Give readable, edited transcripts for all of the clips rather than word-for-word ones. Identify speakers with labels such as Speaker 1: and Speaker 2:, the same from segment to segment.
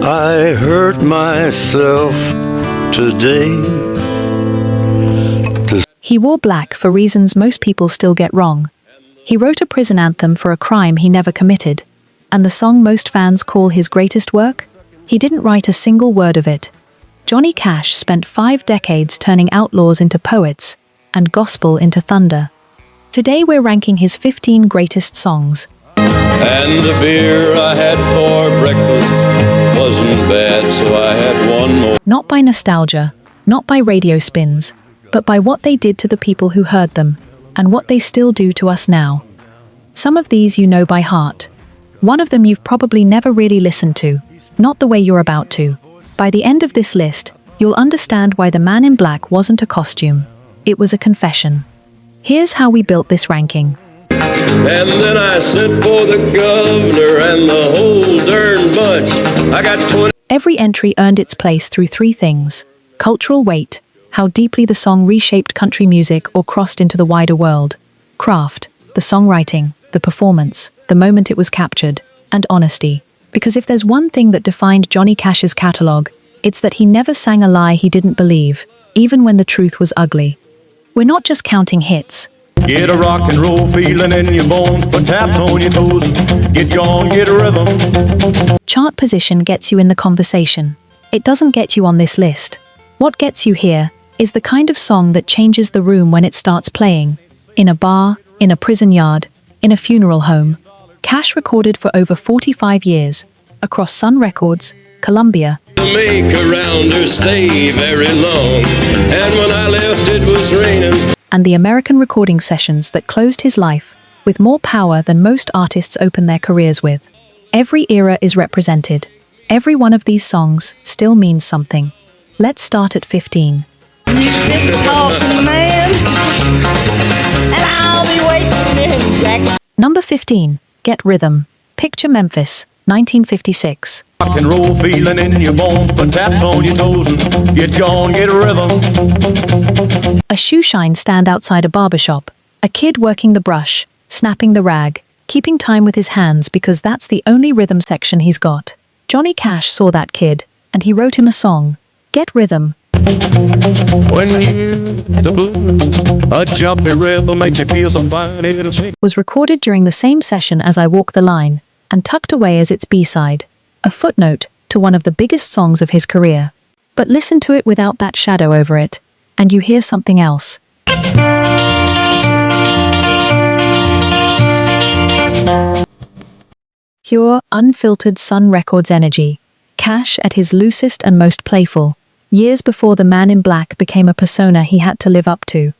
Speaker 1: I hurt myself today.
Speaker 2: He wore black for reasons most people still get wrong. He wrote a prison anthem for a crime he never committed. And the song most fans call his greatest work? He didn't write a single word of it. Johnny Cash spent 5 decades turning outlaws into poets and gospel into thunder. Today we're ranking his 15 greatest songs.
Speaker 3: And the beer I had for breakfast wasn't bad, so I had one more.
Speaker 2: Not by nostalgia, not by radio spins, but by what they did to the people who heard them, and what they still do to us now. Some of these you know by heart. One of them you've probably never really listened to, not the way you're about to. By the end of this list, you'll understand why the man in black wasn't a costume. It was a confession. Here's how we built this ranking.
Speaker 3: And then I sent for the governor and the whole darn bunch. I got 20.
Speaker 2: Every entry earned its place through 3 things: cultural weight, how deeply the song reshaped country music or crossed into the wider world; craft, the songwriting, the performance, the moment it was captured; and honesty. Because if there's one thing that defined Johnny Cash's catalogue, it's that he never sang a lie he didn't believe, even when the truth was ugly. We're not just counting hits.
Speaker 4: Get a rock and roll feeling in your bones, put taps on your toes, get gone, get a rhythm.
Speaker 2: Chart position gets you in the conversation. It doesn't get you on this list. What gets you here is the kind of song that changes the room when it starts playing. In a bar, in a prison yard, in a funeral home. Cash recorded for over 45 years, across Sun Records, Columbia.
Speaker 3: Make a rounder stay very long. And when I left it was raining.
Speaker 2: And the American recording sessions that closed his life with more power than most artists open their careers with. Every era is represented. Every one of these songs still means something. Let's start at 15. Number 15, Get Rhythm. Picture Memphis, 1956.
Speaker 4: Rock and roll feeling in your bones, put taps on your toes, get gone, get a rhythm.
Speaker 2: A shoeshine stand outside a barbershop. A kid working the brush, snapping the rag, keeping time with his hands because that's the only rhythm section he's got. Johnny Cash saw that kid, and he wrote him a song, Get Rhythm.
Speaker 4: When you the blues, a jumpy rhythm makes you feel so fine, it'll shake.
Speaker 2: Was recorded during the same session as I Walk the Line, and tucked away as its B-side, a footnote to one of the biggest songs of his career. But listen to it without that shadow over it, and you hear something else. Pure, unfiltered Sun Records energy. Cash at his loosest and most playful, years before the man in black became a persona he had to live up to.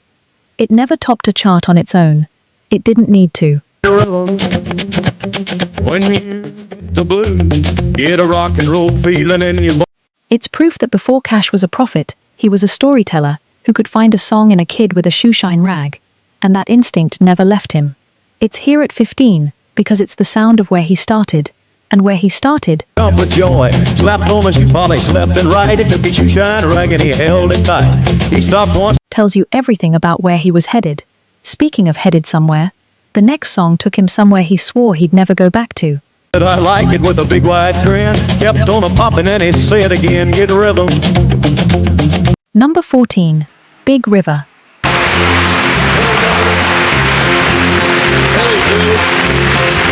Speaker 2: It never topped a chart on its own. It didn't need to.
Speaker 4: When you the blues, get a rock and roll feeling in your bones.
Speaker 2: It's proof that before Cash was a prophet, he was a storyteller who could find a song in a kid with a shoeshine rag, and that instinct never left him. It's here at 15, because it's the sound of where he started, and where he started.
Speaker 4: Up with joy, slapped on his polished left and right, it took his shoeshine rag and he held it tight. He stopped once.
Speaker 2: Tells you everything about where he was headed. Speaking of headed somewhere, the next song took him somewhere he swore he'd never go back to.
Speaker 4: I like it with a big wide grin, kept on a popping and he said again, get a rhythm.
Speaker 2: Number 14, Big River.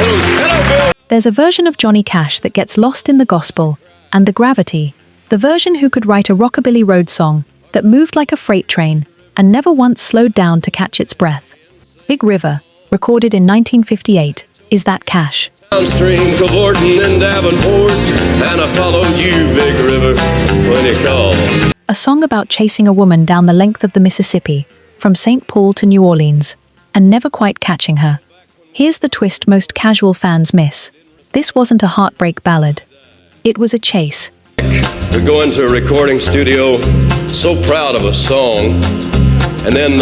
Speaker 3: Hello, Bill.
Speaker 2: There's a version of Johnny Cash that gets lost in the gospel and the gravity, the version who could write a rockabilly road song that moved like a freight train and never once slowed down to catch its breath. Big River, recorded in 1958, is that Cash.
Speaker 3: Downstream cavorting in Davenport, and I followed you, Big River, when you called.
Speaker 2: A song about chasing a woman down the length of the Mississippi, from St. Paul to New Orleans, and never quite catching her. Here's the twist most casual fans miss. This wasn't a heartbreak ballad. It was a chase.
Speaker 3: We go into a recording studio, so proud of a song, and then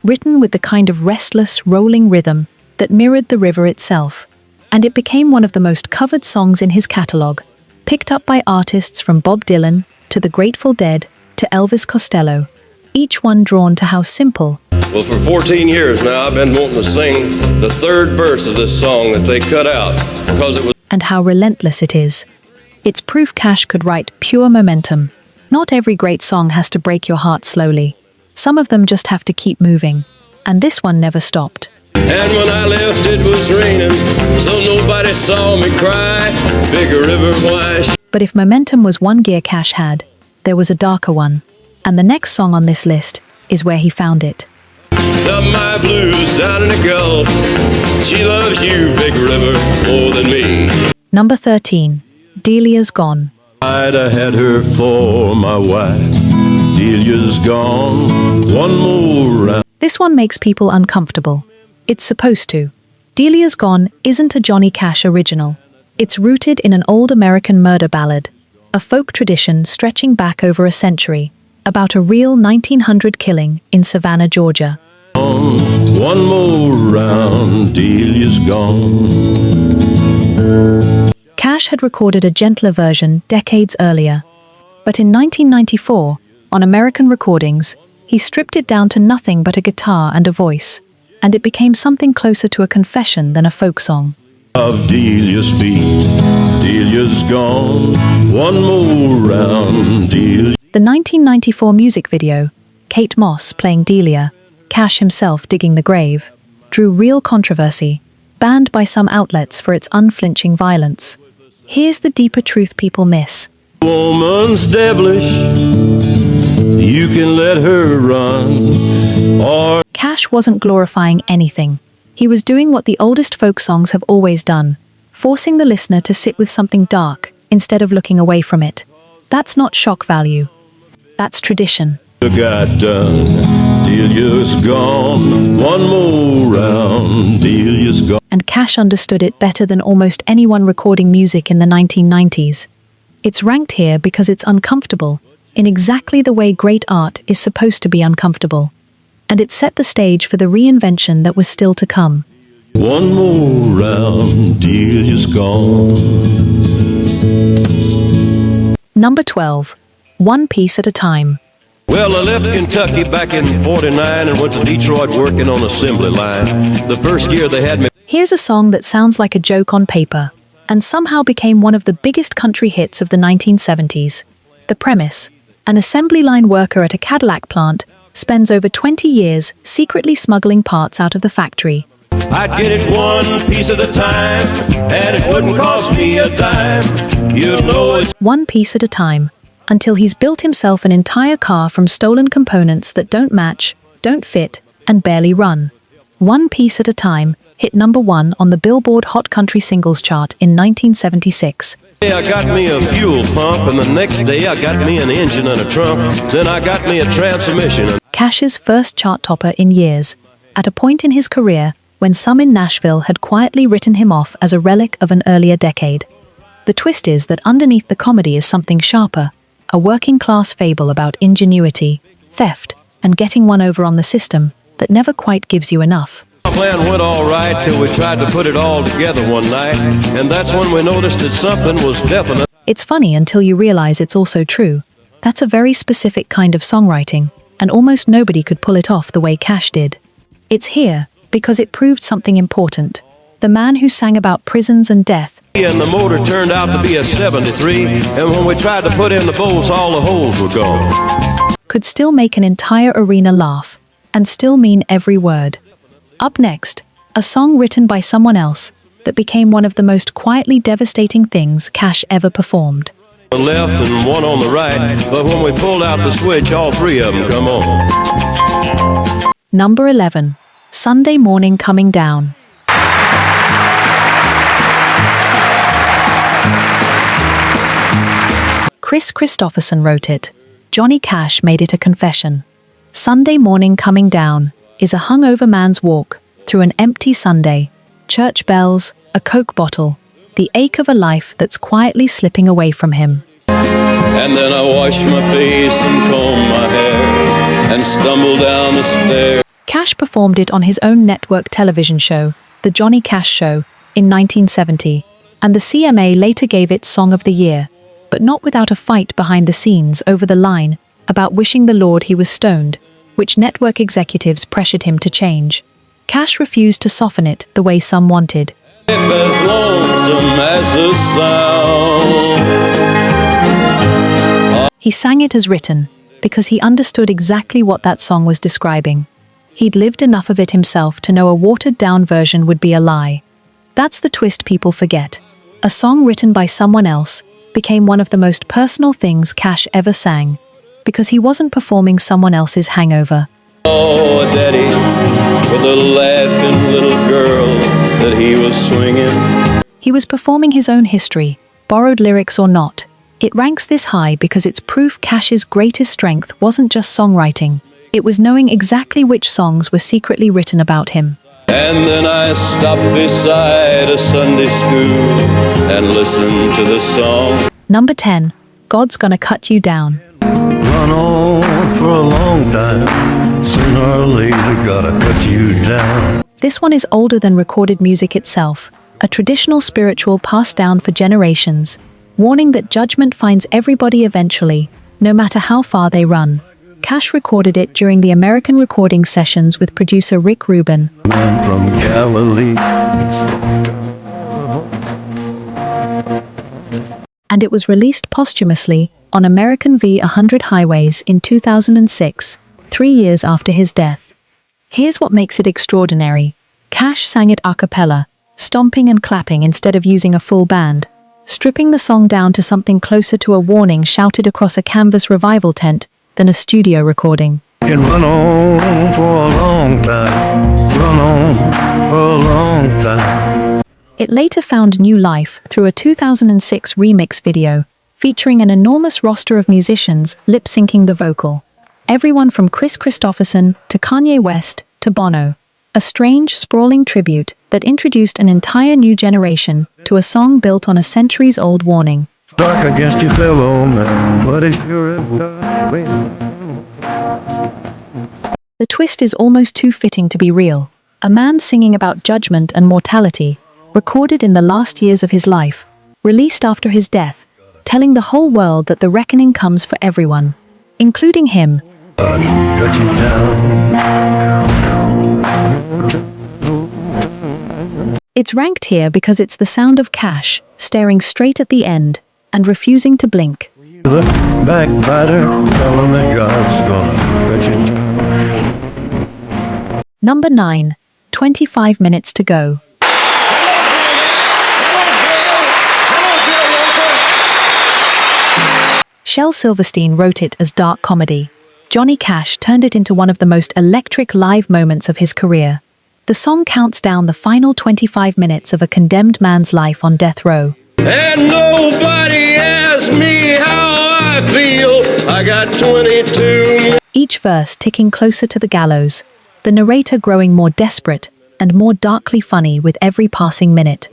Speaker 2: written with the kind of restless, rolling rhythm that mirrored the river itself. And it became one of the most covered songs in his catalogue, picked up by artists from Bob Dylan to the Grateful Dead to Elvis Costello, each one drawn to how simple.
Speaker 3: Well, for 14 years now, I've been wanting to sing the third verse of this song that they cut out, because it was...
Speaker 2: And how relentless it is. It's proof Cash could write pure momentum. Not every great song has to break your heart slowly. Some of them just have to keep moving. And this one never stopped.
Speaker 3: And when I left, it was raining, so nobody saw me cry. Big river, why?
Speaker 2: But if momentum was one gear Cash had, there was a darker one. And the next song on this list is where he found it.
Speaker 3: Dump my blues down in the Gulf. She loves you, Big River, more than me.
Speaker 2: Number 13. Delia's Gone.
Speaker 3: I'd have had her for my wife. Delia's gone. One more round.
Speaker 2: This one makes people uncomfortable. It's supposed to. Delia's Gone isn't a Johnny Cash original. It's rooted in an old American murder ballad, a folk tradition stretching back over a century, about a real 1900 killing in Savannah, Georgia.
Speaker 3: One more round, Delia's gone.
Speaker 2: Cash had recorded a gentler version decades earlier. But in 1994, on American recordings, he stripped it down to nothing but a guitar and a voice, and it became something closer to a confession than a folk song.
Speaker 3: Of Delia's feet, Delia's gone. One more round, Delia.
Speaker 2: The 1994 music video, Kate Moss playing Delia, Cash himself digging the grave, drew real controversy, banned by some outlets for its unflinching violence. Here's the deeper truth people miss.
Speaker 3: Woman's devilish. You can let her run. Or
Speaker 2: Cash wasn't glorifying anything. He was doing what the oldest folk songs have always done, forcing the listener to sit with something dark instead of looking away from it. That's not shock value. That's tradition.
Speaker 3: got done. Delia's gone. One more round. Delia's gone.
Speaker 2: And Cash understood it better than almost anyone recording music in the 1990s. It's ranked here because it's uncomfortable, in exactly the way great art is supposed to be uncomfortable. And it set the stage for the reinvention that was still to come.
Speaker 3: One more round. Delia's gone.
Speaker 2: Number 12. One Piece at a Time.
Speaker 3: Well, I left Kentucky back in '49 and went to Detroit working on assembly line. The first year they had me.
Speaker 2: Here's a song that sounds like a joke on paper, and somehow became one of the biggest country hits of the 1970s. The premise: an assembly line worker at a Cadillac plant spends over 20 years secretly smuggling parts out of the factory.
Speaker 3: I'd get it one piece at a time, and it wouldn't cost me a dime. You know it's
Speaker 2: One piece at a time, until he's built himself an entire car from stolen components that don't match, don't fit, and barely run. One Piece at a Time hit number 1 on the Billboard Hot Country Singles Chart in 1976.
Speaker 3: I got me a fuel pump, and the next day I got me an engine and a trunk. Then I got me a transmission.
Speaker 2: Cash's first chart topper in years, at a point in his career when some in Nashville had quietly written him off as a relic of an earlier decade. The twist is that underneath the comedy is something sharper, a working-class fable about ingenuity, theft, and getting one over on the system that never quite gives you enough.
Speaker 3: Our plan went all right till we tried to put it all together one night, and that's when we noticed that something was definite.
Speaker 2: It's funny until you realize it's also true. That's a very specific kind of songwriting, and almost nobody could pull it off the way Cash did. It's here because it proved something important. The man who sang about prisons and death,
Speaker 3: And the motor turned out to be a 73, and when we tried to put in the bolts, all the holes were gone.
Speaker 2: could still make an entire arena laugh, and still mean every word. Up next, a song written by someone else that became one of the most quietly devastating things Cash ever performed.
Speaker 3: One left and one on the right, but when we pulled out the switch, all three of them come on.
Speaker 2: Number 11. Sunday Morning Coming Down. Chris Christopherson wrote it. Johnny Cash made it a confession. Sunday Morning Coming Down is a hungover man's walk through an empty Sunday. Church bells, a Coke bottle, the ache of a life that's quietly slipping away from him.
Speaker 3: And then I washed my face and combed my hair and stumbled down the stairs.
Speaker 2: Cash performed it on his own network television show, The Johnny Cash Show, in 1970, and the CMA later gave it Song of the Year, but not without a fight behind the scenes over the line about wishing the Lord he was stoned, which network executives pressured him to change. Cash refused to soften it the way some wanted.
Speaker 3: As lonesome as the sound.
Speaker 2: He sang it as written, because he understood exactly what that song was describing. He'd lived enough of it himself to know a watered-down version would be a lie. That's the twist people forget. A song written by someone else became one of the most personal things Cash ever sang, because he wasn't performing someone else's hangover.
Speaker 3: Oh, a daddy with a laughing little girl that he was swinging.
Speaker 2: He was performing his own history, borrowed lyrics or not. It ranks this high because it's proof Cash's greatest strength wasn't just songwriting. It was knowing exactly which songs were secretly written about him.
Speaker 3: And then I stopped beside a Sunday school and listened to the song.
Speaker 2: Number 10. God's Gonna Cut You Down.
Speaker 1: Run on for a long time. Sooner or later, gotta cut you down.
Speaker 2: This one is older than recorded music itself, a traditional spiritual passed down for generations, warning that judgment finds everybody eventually, no matter how far they run. Cash recorded it during the American recording sessions with producer Rick Rubin.
Speaker 1: Man from Galilee.
Speaker 2: And it was released posthumously on American V100 Highways in 2006, 3 years after his death. Here's what makes it extraordinary. Cash sang it a cappella, stomping and clapping instead of using a full band, stripping the song down to something closer to a warning shouted across a canvas revival tent than a studio recording.
Speaker 1: Can run on for a long time. Run on for a long time.
Speaker 2: It later found new life through a 2006 remix video, featuring an enormous roster of musicians lip-syncing the vocal. Everyone from Chris Christopherson to Kanye West to Bono. A strange, sprawling tribute that introduced an entire new generation to a song built on a centuries-old warning.
Speaker 1: Dark against your fellow man, but if you're
Speaker 2: The twist is almost too fitting to be real. A man singing about judgment and mortality, recorded in the last years of his life, released after his death, telling the whole world that the reckoning comes for everyone, including him.
Speaker 1: cut you down.
Speaker 2: It's ranked here because it's the sound of Cash, staring straight at the end and refusing to blink.
Speaker 1: The backbiter, tell him that God's gonna cut you down.
Speaker 2: Number 9. 25 minutes to go. Shel Silverstein wrote it as dark comedy. Johnny Cash turned it into one of the most electric live moments of his career. The song counts down the final 25 minutes of a condemned man's life on death row.
Speaker 3: And nobody asked me how I feel. I got 22.
Speaker 2: Each verse ticking closer to the gallows, the narrator growing more desperate and more darkly funny with every passing minute.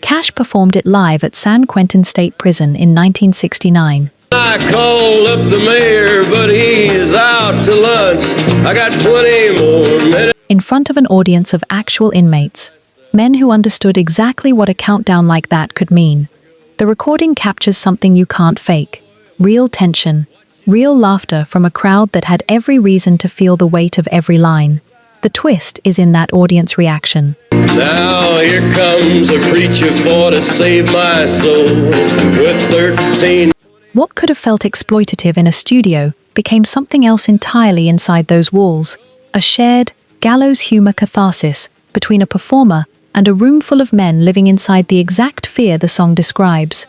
Speaker 2: Cash performed it live at San Quentin State Prison in 1969.
Speaker 3: I called up the mayor, but he's out to lunch. I got 20 more minutes.
Speaker 2: In front of an audience of actual inmates, men who understood exactly what a countdown like that could mean. The recording captures something you can't fake. Real tension, real laughter from a crowd that had every reason to feel the weight of every line. The twist is in that audience reaction.
Speaker 3: Now here comes a preacher boy to save my soul with 13.
Speaker 2: What could have felt exploitative in a studio became something else entirely inside those walls. A shared, gallows humor catharsis between a performer and a room full of men living inside the exact fear the song describes.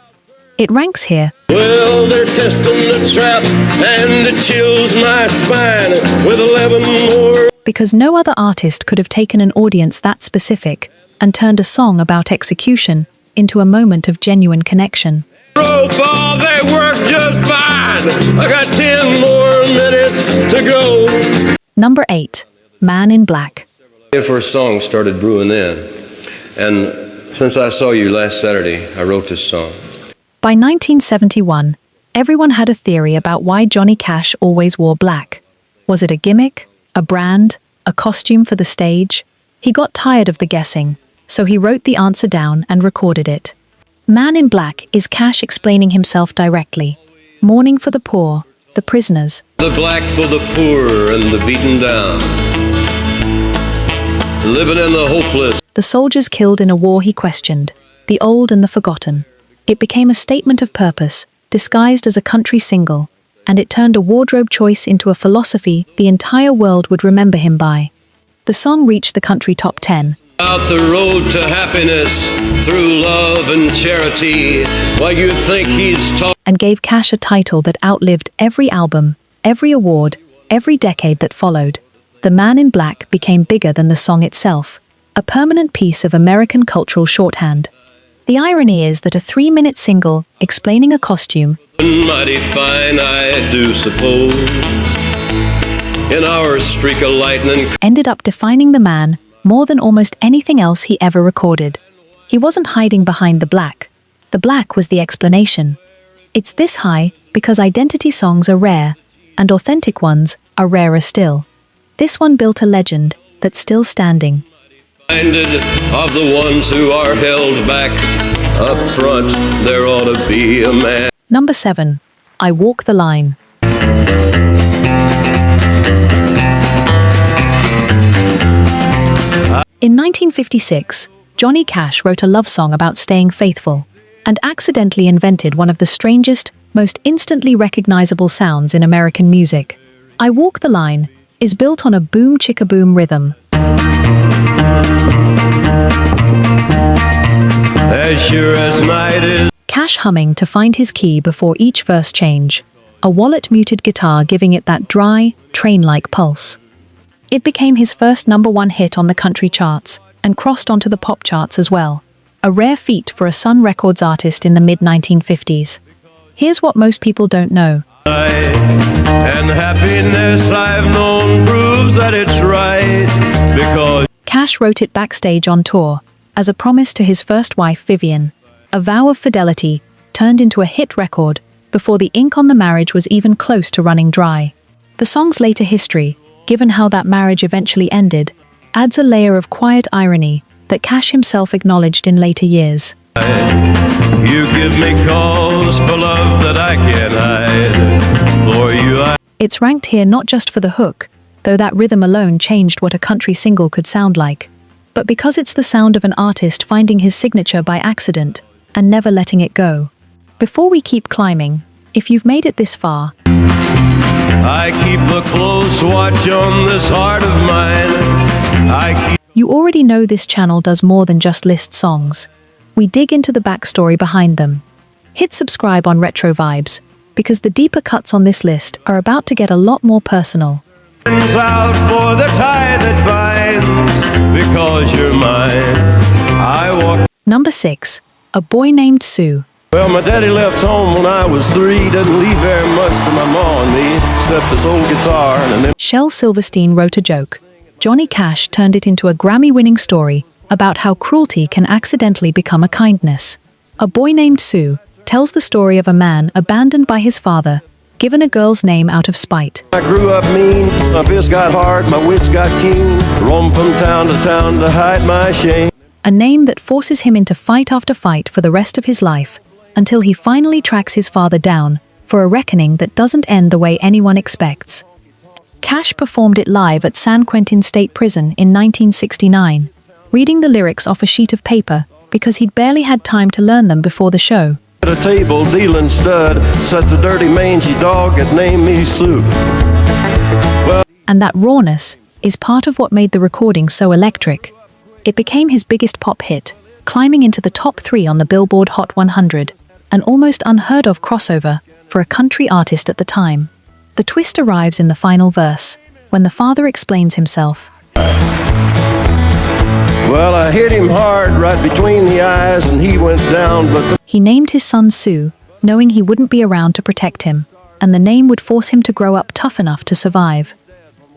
Speaker 2: It ranks here.
Speaker 3: Well, they're testing the trap and it chills my spine with 11 more.
Speaker 2: Because no other artist could have taken an audience that specific and turned a song about execution into a moment of genuine connection.
Speaker 3: Rope ball, they work just fine. I got 10 more minutes to go.
Speaker 2: Number 8. Man in Black.
Speaker 3: The first song started brewing then. And since I saw you last Saturday, I wrote this song.
Speaker 2: By 1971, everyone had a theory about why Johnny Cash always wore black. Was it a gimmick, a brand, a costume for the stage? He got tired of the guessing, so he wrote the answer down and recorded it. Man in Black is Cash explaining himself directly. Mourning for the poor, the prisoners.
Speaker 3: The black for the poor and the beaten down. Living in the hopeless.
Speaker 2: the soldiers killed in a war he questioned, the old and the forgotten. It became a statement of purpose, disguised as a country single, and it turned a wardrobe choice into a philosophy the entire world would remember him by. The song reached the country top 10.
Speaker 3: Out the road to happiness through love and charity. Why you think he's talking?
Speaker 2: And gave Cash a title that outlived every album, every award, every decade that followed. The Man in Black became bigger than the song itself, a permanent piece of American cultural shorthand. The irony is that a 3-minute single explaining a costume,
Speaker 3: Mighty fine, I do suppose. In our streak of lightning.
Speaker 2: ended up defining the man more than almost anything else he ever recorded. He wasn't hiding behind the black. The black was the explanation. It's this high because identity songs are rare, and authentic ones are rarer still. This one built a legend that's still standing.
Speaker 3: Reminded of the ones who are held back. Up front, there ought to be a man.
Speaker 2: Number 7. I Walk the Line. In 1956, Johnny Cash wrote a love song about staying faithful, and accidentally invented one of the strangest, most instantly recognizable sounds in American music. I Walk the Line is built on a boom-chicka-boom rhythm.
Speaker 3: As sure as night is.
Speaker 2: Cash humming to find his key before each verse change, a wallet-muted guitar giving it that dry, train-like pulse. It became his first #1 hit on the country charts, and crossed onto the pop charts as well, a rare feat for a Sun Records artist in the mid-1950s. Here's what most people don't know.
Speaker 3: And happiness I've known proves that it's right. Because
Speaker 2: Cash wrote it backstage on tour, as a promise to his first wife Vivian. A vow of fidelity turned into a hit record before the ink on the marriage was even close to running dry. The song's later history, given how that marriage eventually ended, adds a layer of quiet irony that Cash himself acknowledged in later years.
Speaker 3: you give me cause for love that I can't hide. For you I
Speaker 2: It's ranked here not just for the hook, though that rhythm alone changed what a country single could sound like, but because it's the sound of an artist finding his signature by accident and never letting it go. Before we keep climbing, if you've made it this far,
Speaker 3: I keep a close watch on this heart of mine.
Speaker 2: you already know this channel does more than just list songs. We dig into the backstory behind them. Hit subscribe on Retro Vibes, because the deeper cuts on this list are about to get a lot more personal.
Speaker 3: Out for the tie that binds. Because you're mine. I walk.
Speaker 2: Number 6. A Boy Named Sue.
Speaker 3: Well, my daddy left home when I was 3. Didn't leave very much to my ma and me, except this old guitar and an
Speaker 2: Shel Silverstein wrote a joke. Johnny Cash turned it into a Grammy-winning story about how cruelty can accidentally become a kindness. A Boy Named Sue tells the story of a man abandoned by his father, given a girl's name out of spite.
Speaker 3: I grew up mean, my fist got hard, my wits got keen. Roam from town to hide my shame.
Speaker 2: A name that forces him into fight after fight for the rest of his life, until he finally tracks his father down, for a reckoning that doesn't end the way anyone expects. Cash performed it live at San Quentin State Prison in 1969, reading the lyrics off a sheet of paper because he'd barely had time to learn them before the show.
Speaker 3: At a table dealing stud, such a dirty mangy dog that named me Sue.
Speaker 2: And that rawness is part of what made the recording so electric. It became his biggest pop hit, climbing into the top 3 on the Billboard Hot 100, an almost unheard of crossover for a country artist at the time. The twist arrives in the final verse, when the father explains himself.
Speaker 3: Well, I hit him hard right between the eyes and he went down, but
Speaker 2: He named his son Sue, knowing he wouldn't be around to protect him, and the name would force him to grow up tough enough to survive.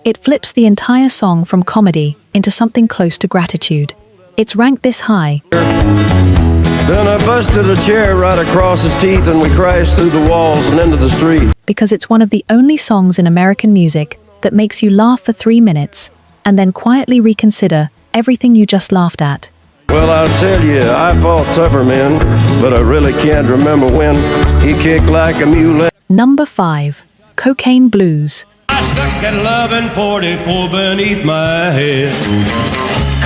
Speaker 2: It flips the entire song from comedy into something close to gratitude. It's ranked this high.
Speaker 3: then I busted a chair right across his teeth and we crashed through the walls and into the street.
Speaker 2: Because it's one of the only songs in American music that makes you laugh for 3 minutes, and then quietly reconsider everything you just laughed at.
Speaker 3: Well, I'll tell you, I fought tougher men, but I really can't remember when he kicked like a mule.
Speaker 2: Number 5. Cocaine Blues.
Speaker 3: I stuck at 1144 beneath my head.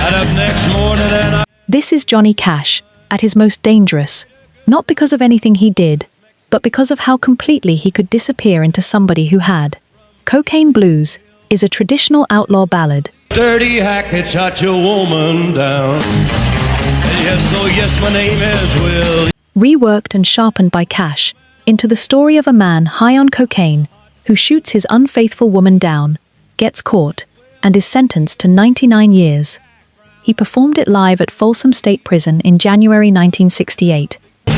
Speaker 5: Got up next morning and I
Speaker 2: This is Johnny Cash, at his most dangerous, not because of anything he did, but because of how completely he could disappear into somebody who had. Cocaine Blues is a traditional outlaw ballad.
Speaker 5: dirty hack shot your woman down. And yes, oh yes, my name is Will.
Speaker 2: Reworked and sharpened by Cash, into the story of a man high on cocaine who shoots his unfaithful woman down, gets caught, and is sentenced to 99 years. He performed it live at Folsom State Prison in January 1968.
Speaker 5: When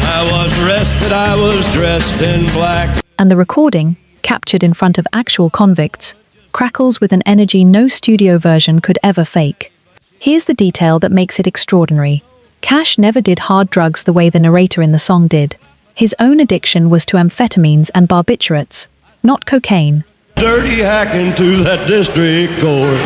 Speaker 5: I was arrested, I was dressed in black.
Speaker 2: And the recording, captured in front of actual convicts, crackles with an energy no studio version could ever fake. Here's the detail that makes it extraordinary. Cash never did hard drugs the way the narrator in the song did. His own addiction was to amphetamines and barbiturates, not cocaine.
Speaker 5: Dirty hack into that district court.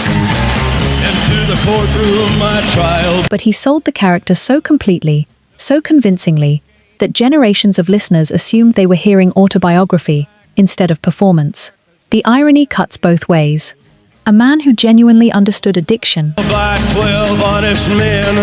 Speaker 5: Into the courtroom, my trial.
Speaker 2: But he sold the character so completely, so convincingly, that generations of listeners assumed they were hearing autobiography instead of performance. The irony cuts both ways. A man who genuinely understood addiction
Speaker 5: By 12 honest men,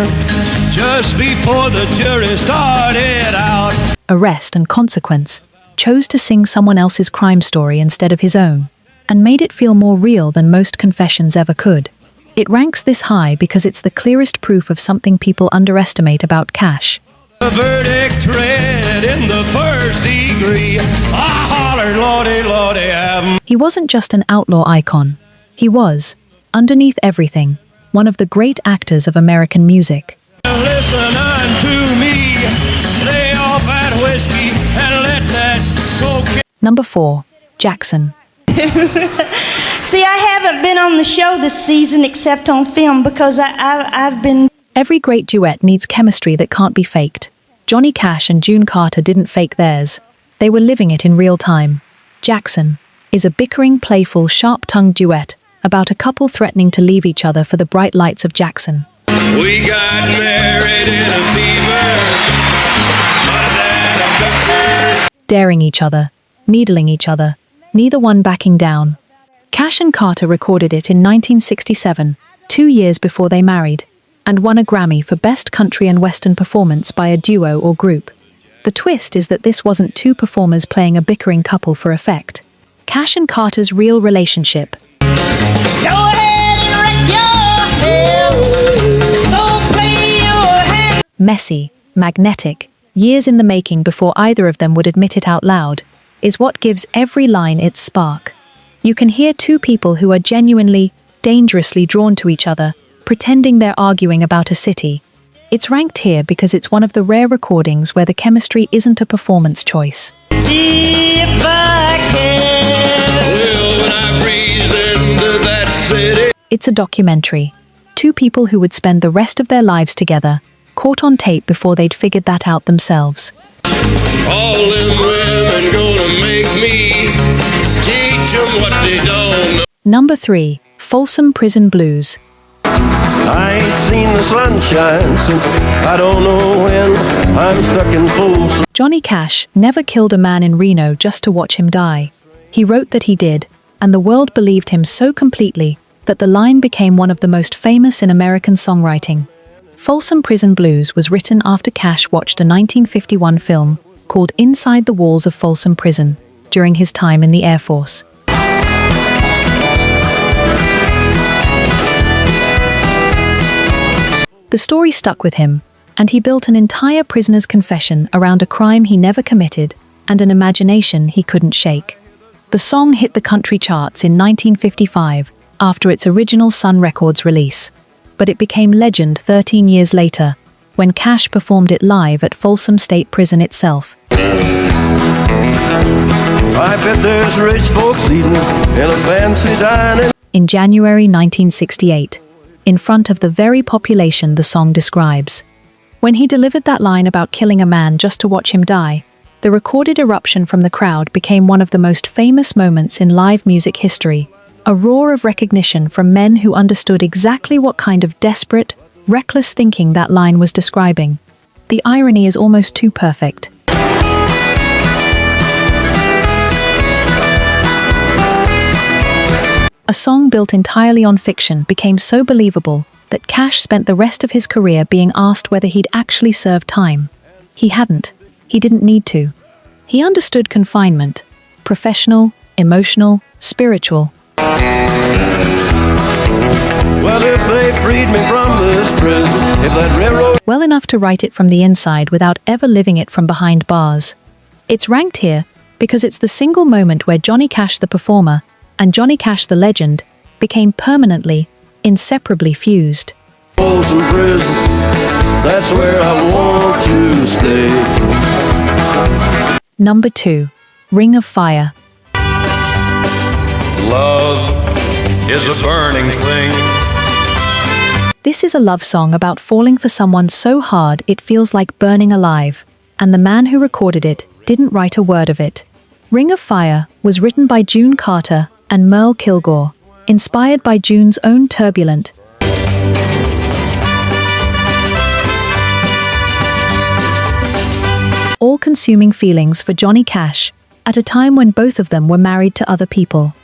Speaker 5: just before the jury started out.
Speaker 2: arrest and consequence, chose to sing someone else's crime story instead of his own, and made it feel more real than most confessions ever could. It ranks this high because it's the clearest proof of something people underestimate about Cash.
Speaker 5: The verdict read in the first degree. I hollered, Lordy, Lordy, have
Speaker 2: He wasn't just an outlaw icon. He was, underneath everything, one of the great actors of American music.
Speaker 5: listen unto me. Lay off that whiskey and let that cocaine.
Speaker 2: Number 4. Jackson.
Speaker 6: See, I haven't been on the show this season except on film because I've been.
Speaker 2: Every great duet needs chemistry that can't be faked. Johnny Cash and June Carter didn't fake theirs. They were living it in real time. Jackson is a bickering, playful, sharp-tongued duet about a couple threatening to leave each other for the bright lights of Jackson.
Speaker 3: We got married in a fever. My dad took her.
Speaker 2: Daring each other, needling each other, neither one backing down. Cash and Carter recorded it in 1967, 2 years before they married, and won a Grammy for Best Country and Western Performance by a duo or group. The twist is that this wasn't two performers playing a bickering couple for effect. Cash and Carter's real relationship,
Speaker 6: Go ahead and wreck your hell. Go play your hand.
Speaker 2: messy, magnetic, years in the making before either of them would admit it out loud, is what gives every line its spark. You can hear two people who are genuinely, dangerously drawn to each other, pretending they're arguing about a city. It's ranked here because it's one of the rare recordings where the chemistry isn't a performance choice.
Speaker 6: See if I can.
Speaker 3: Well, when I breeze into that city.
Speaker 2: It's a documentary. Two people who would spend the rest of their lives together, caught on tape before they'd figured that out themselves.
Speaker 3: All them women gonna make me teach them what they don't know.
Speaker 2: Number 3. Folsom Prison Blues.
Speaker 4: I ain't seen the sunshine since I don't know when. I'm stuck in Folsom.
Speaker 2: Johnny Cash never killed a man in Reno just to watch him die. He wrote that he did, and the world believed him so completely that the line became one of the most famous in American songwriting. Folsom Prison Blues was written after Cash watched a 1951 film called Inside the Walls of Folsom Prison during his time in the Air Force. The story stuck with him, and he built an entire prisoner's confession around a crime he never committed and an imagination he couldn't shake. The song hit the country charts in 1955 after its original Sun Records release, but it became legend 13 years later when Cash performed it live at Folsom State Prison itself.
Speaker 4: I bet there's rich folks eating in a fancy dining.
Speaker 2: In January 1968, in front of the very population the song describes. When he delivered that line about killing a man just to watch him die, the recorded eruption from the crowd became one of the most famous moments in live music history, a roar of recognition from men who understood exactly what kind of desperate, reckless thinking that line was describing. The irony is almost too perfect. A song built entirely on fiction became so believable that Cash spent the rest of his career being asked whether he'd actually served time. He hadn't. He didn't need to. He understood confinement: professional, emotional, spiritual.
Speaker 3: Well, if they freed me from this prison, if that railroad...
Speaker 2: Well enough to write it from the inside without ever living it from behind bars. It's ranked here because it's the single moment where Johnny Cash the performer and Johnny Cash the legend became permanently, inseparably fused.
Speaker 3: Folsom Prison, that's where I want to stay.
Speaker 2: Number 2. Ring of Fire.
Speaker 5: Love is a burning thing.
Speaker 2: This is a love song about falling for someone so hard it feels like burning alive, and the man who recorded it didn't write a word of it. Ring of Fire was written by June Carter and Merle Kilgore, inspired by June's own turbulent, all-consuming feelings for Johnny Cash at a time when both of them were married to other people.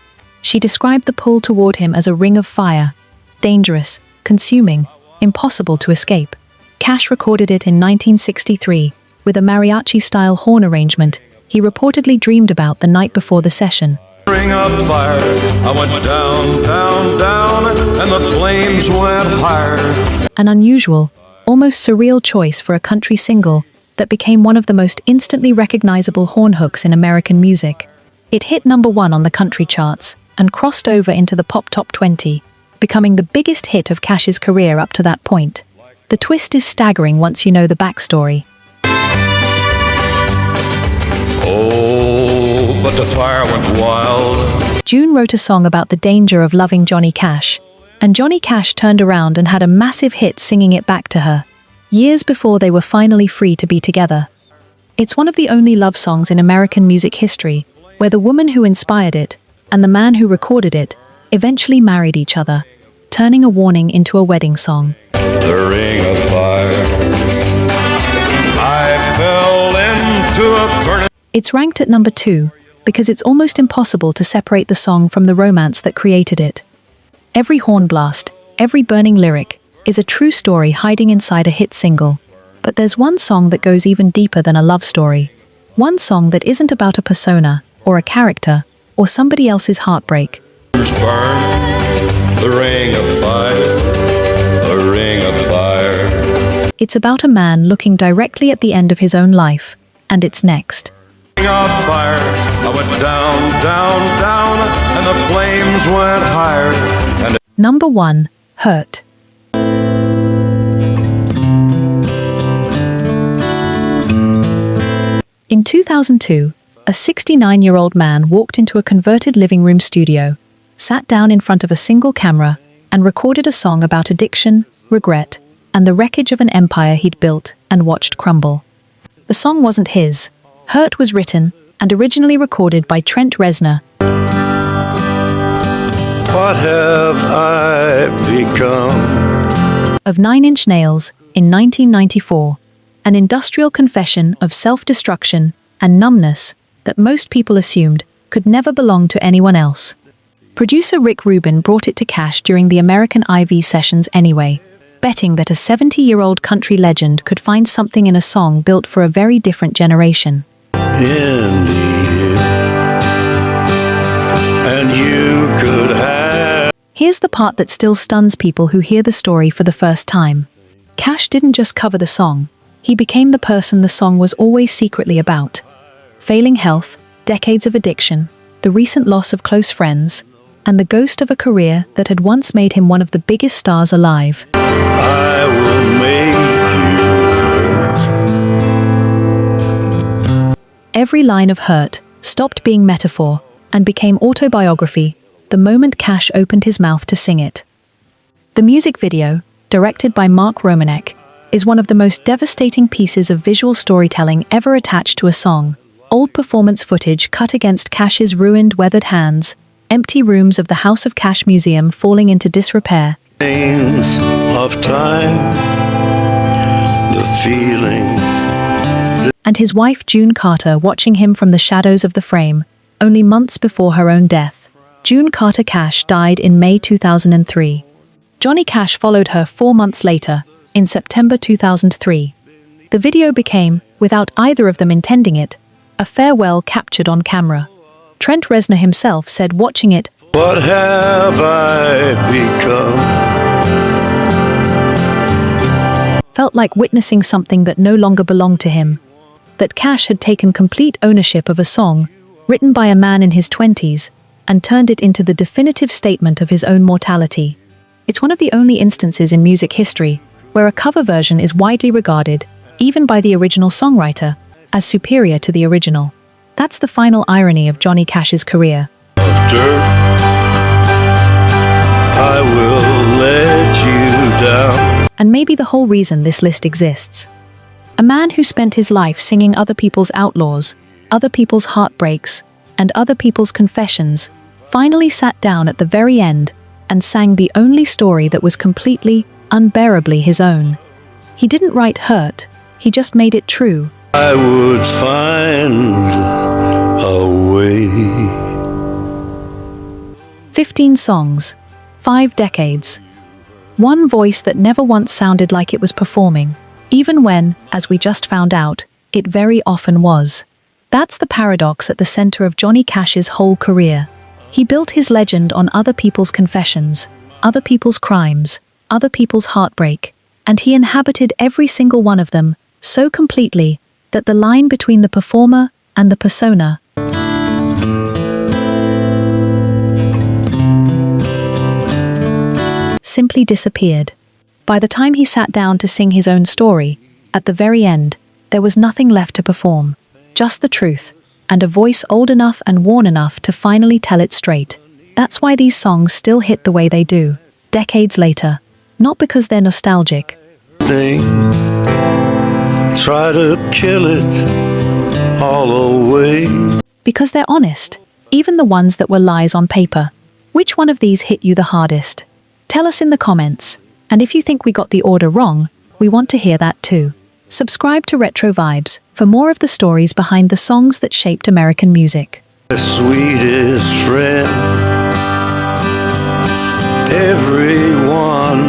Speaker 2: She described the pull toward him as a ring of fire, dangerous, consuming, impossible to escape. Cash recorded it in 1963 with a mariachi-style horn arrangement he reportedly dreamed about the night before the session.
Speaker 3: Ring of fire, I went down, down, down, and the flames went higher.
Speaker 2: An unusual, almost surreal choice for a country single that became one of the most instantly recognizable horn hooks in American music. It hit number 1 on the country charts and crossed over into the pop top 20, becoming the biggest hit of Cash's career up to that point. The twist is staggering once you know the backstory.
Speaker 3: Oh, but the fire went wild.
Speaker 2: June wrote a song about the danger of loving Johnny Cash, and Johnny Cash turned around and had a massive hit singing it back to her, years before they were finally free to be together. It's one of the only love songs in American music history where the woman who inspired it and the man who recorded it eventually married each other, turning a warning into a wedding song.
Speaker 3: The ring of fire, I fell into a burning...
Speaker 2: It's ranked at number 2 because it's almost impossible to separate the song from the romance that created it. Every horn blast, every burning lyric, is a true story hiding inside a hit single. But there's one song that goes even deeper than a love story. One song that isn't about a persona, or a character, or somebody else's heartbreak.
Speaker 3: Burn, the ring of fire, the ring of fire.
Speaker 2: It's about a man looking directly at the end of his own life, and it's next.
Speaker 3: Ring of fire, I went down, down, down, and the flames went higher. And
Speaker 2: Number 1. Hurt. In 2002, a 69-year-old man walked into a converted living room studio, sat down in front of a single camera, and recorded a song about addiction, regret, and the wreckage of an empire he'd built and watched crumble. The song wasn't his. Hurt was written and originally recorded by Trent Reznor
Speaker 3: what have I become?
Speaker 2: of 9 Inch Nails in 1994, an industrial confession of self-destruction and numbness that most people assumed could never belong to anyone else. Producer Rick Rubin brought it to Cash during the American IV sessions anyway, betting that a 70-year-old country legend could find something in a song built for a very different generation.
Speaker 3: In the air, and you could have...
Speaker 2: Here's the part that still stuns people who hear the story for the first time. Cash didn't just cover the song, he became the person the song was always secretly about. Failing health, decades of addiction, the recent loss of close friends, and the ghost of a career that had once made him one of the biggest stars alive.
Speaker 3: I will make you hurt.
Speaker 2: Every line of Hurt stopped being metaphor and became autobiography the moment Cash opened his mouth to sing it. The music video, directed by Mark Romanek, is one of the most devastating pieces of visual storytelling ever attached to a song. Old performance footage cut against Cash's ruined, weathered hands, empty rooms of the House of Cash Museum falling into disrepair,
Speaker 3: Names of time, the feelings.
Speaker 2: and his wife June Carter watching him from the shadows of the frame, only months before her own death. June Carter Cash died in May 2003. Johnny Cash followed her 4 months later, in September 2003. The video became, without either of them intending it, a farewell captured on camera. Trent Reznor himself said watching it,
Speaker 1: What have I become?
Speaker 2: felt like witnessing something that no longer belonged to him. That Cash had taken complete ownership of a song, written by a man in his 20s, and turned it into the definitive statement of his own mortality. It's one of the only instances in music history where a cover version is widely regarded, even by the original songwriter, as superior to the original. That's the final irony of Johnny Cash's career.
Speaker 1: I will let you down.
Speaker 2: And maybe the whole reason this list exists. A man who spent his life singing other people's outlaws, other people's heartbreaks, and other people's confessions, finally sat down at the very end and sang the only story that was completely, unbearably his own. He didn't write hurt, he just made it true.
Speaker 1: I would find a way.
Speaker 2: 15 songs, 5 decades. One voice that never once sounded like it was performing, even when, as we just found out, it very often was. That's the paradox at the center of Johnny Cash's whole career. He built his legend on other people's confessions, other people's crimes, other people's heartbreak, and he inhabited every single one of them so completely that the line between the performer and the persona simply disappeared. By the time he sat down to sing his own story, at the very end, there was nothing left to perform, just the truth, and a voice old enough and worn enough to finally tell it straight. That's why these songs still hit the way they do, decades later. Not because they're nostalgic.
Speaker 1: Try to kill it all away.
Speaker 2: Because they're honest, even the ones that were lies on paper. Which one of these hit you the hardest? Tell us in the comments, and if you think we got the order wrong, we want to hear that too. Subscribe to Retro Vibes for more of the stories behind the songs that shaped American music.
Speaker 1: The sweetest friend. Everyone